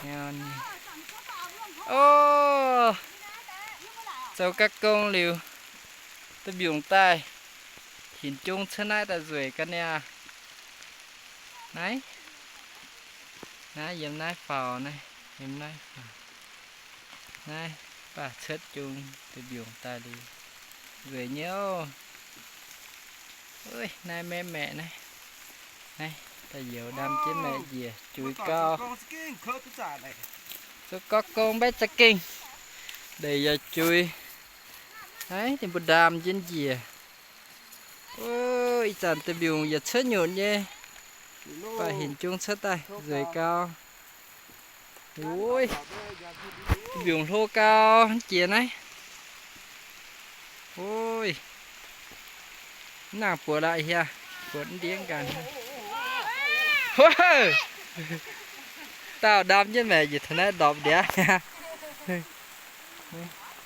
ngon ô sau các con liều tôi buông tay hình chung chân này ta rưỡi cái nè này nãy giờ nãy phò này em nãy phò này bà chết chung tôi buông tay đi rưỡi nhớ ơi này mẹ mẹ này này ta dạo đâm trên mẹ gì chuối cao có con bé sa kinh để giờ chui đấy thì một đàm trên gì ôi chẳng tôi biểu giờ chết nhộn nhé và hình chung chết tay rồi cao ôi biểu thô cao chìa này ôi nào của lại ha cuốn tiếng càng tao đâm trên mẹ gì thế này đọc đĩa